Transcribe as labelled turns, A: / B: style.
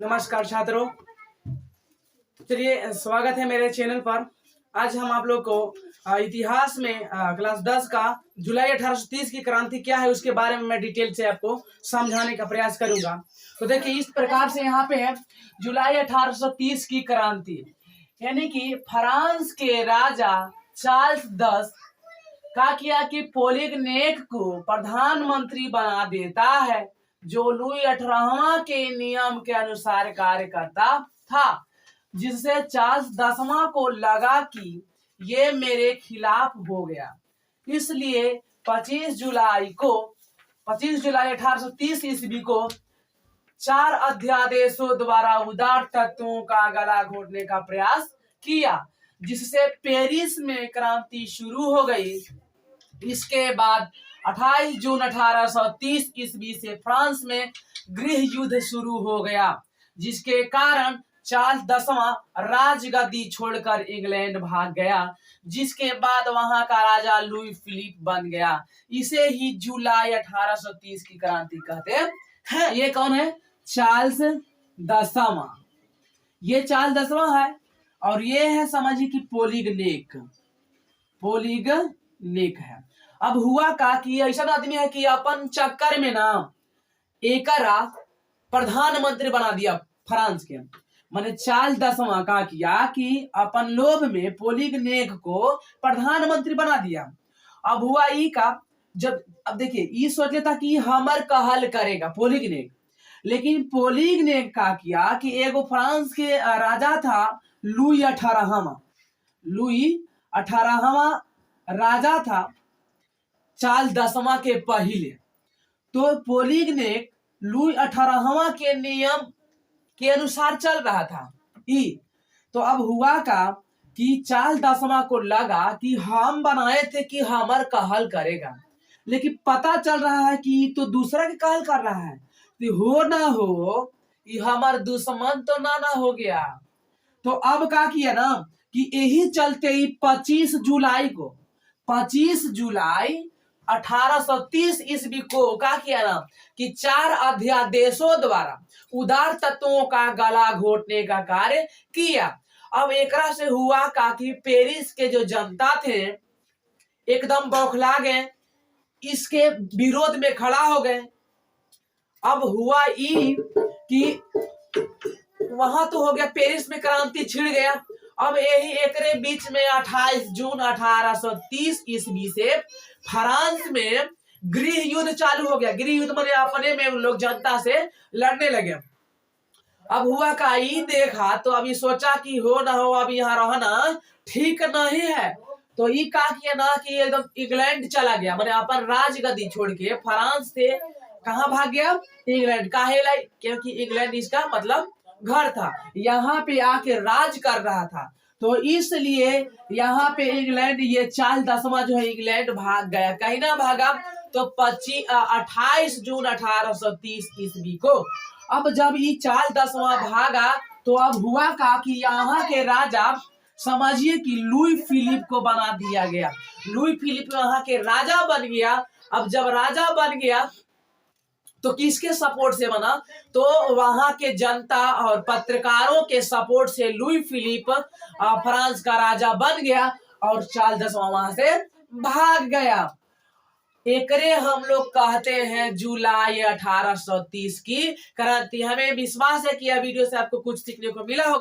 A: नमस्कार छात्रों, चलिए स्वागत है मेरे चैनल पर। आज हम आप लोग को इतिहास में क्लास 10 का जुलाई 1830 की क्रांति क्या है उसके बारे में मैं डिटेल से आपको समझाने का प्रयास करूंगा। तो देखिए इस प्रकार से यहाँ पे है जुलाई 1830 की क्रांति, यानी कि फ्रांस के राजा चार्ल्स 10 का किया कि पोलिगनेक को प्रधानमंत्री बना देता है, जो लुई 18वां के नियम के अनुसार कार्य करता था, जिससे चार्ल्स 10वां को लगा कि ये मेरे खिलाफ हो गया। इसलिए 25 जुलाई 1830 ईस्वी को 4 अध्यादेशों द्वारा उदार तत्वों का गला घोटने का प्रयास किया, जिससे पेरिस में क्रांति शुरू हो गई। इसके बाद 28 जून 1830 ईस्वी से फ्रांस में गृह युद्ध शुरू हो गया, जिसके कारण चार्ल्स 10वां राजगद्दी छोड़कर इंग्लैंड भाग गया, जिसके बाद वहां का राजा लुई फिलिप बन गया। इसे ही जुलाई 1830 की क्रांति कहते हैं। ये कौन है? चार्ल्स 10वां। ये चार्ल्स 10वां है और ये है समझिए कि पोलिगनेक है। अब हुआ का कि ऐसा आदमी है कि अपन चक्कर में ना एकरा प्रधानमंत्री बना दिया फ्रांस के। मैंने चार्ल्स 10वां का किया कि अपन लोभ में पोलिगनेक को प्रधानमंत्री बना दिया। अब हुआ ई का जब अब देखिए ई सोचे था कि हमर कहल करेगा पोलिगनेक, लेकिन पोलिगनेक का किया कि एगो फ्रांस के राजा था लुई 18वां राजा था चार्ल्स 10वां के पहले। तो पोलिगनेक लुई 18वां के नियम के अनुसार चल रहा था। तो अब हुआ का कि चार्ल्स 10वां को लगा कि हम बनाए थे कि हमर कहल करेगा, लेकिन पता चल रहा है कि तो दूसरा के कहल कर रहा है, तो हो ना हो ये हमार दुश्मन तो ना हो गया। तो अब क्या किया ना कि यही चलते ही 25 जुलाई 1830 ईस्वी को क्या किया ना कि 4 अध्यादेशों द्वारा उदार तत्वों का गला घोटने का कार्य किया। अब एकरा से हुआ का कि पेरिस के जो जनता थे एकदम बौखला गए, इसके विरोध में खड़ा हो गए। अब हुआ ई कि वहां तो हो गया, पेरिस में क्रांति छिड़ गया। अब यही एकरे बीच में 28 जून 1830 ईस्वी से फ्रांस में गृह युद्ध चालू हो गया। गृह युद्ध माने अपने में लोग जनता से लड़ने लगे। अब हुआ का ई देखा तो अभी सोचा कि हो ना हो अब यहाँ रहना ठीक नहीं है। तो ये का किया ना कि एकदम इंग्लैंड चला गया, माने अपन राजगद्दी छोड़ के फ्रांस से कहाँ भाग गया? इंग्लैंड। काहे लाई? क्योंकि इंग्लैंड इसका मतलब घर था, यहाँ पे आके राज कर रहा था। तो इसलिए यहाँ पे इंग्लैंड ये चार्ल्स 10वां जो है इंग्लैंड भाग गया। कहीं ना भागा तो 28 जून 1830 ईस्वी को। अब जब ये चार्ल्स 10वां भागा तो अब हुआ का कि यहाँ के राजा समझिए कि लुई फिलिप को बना दिया गया। लुई फिलिप यहाँ के राजा बन गया। अब जब राजा बन गया तो किसके सपोर्ट से बना? तो वहां के जनता और पत्रकारों के सपोर्ट से लुई फिलिप फ्रांस का राजा बन गया और चार्ल्स 10वां वहां से भाग गया। एकरे हम लोग कहते हैं जुलाई 1830 की क्रांति। हमें विश्वास है कि यह वीडियो से आपको कुछ सीखने को मिला होगा।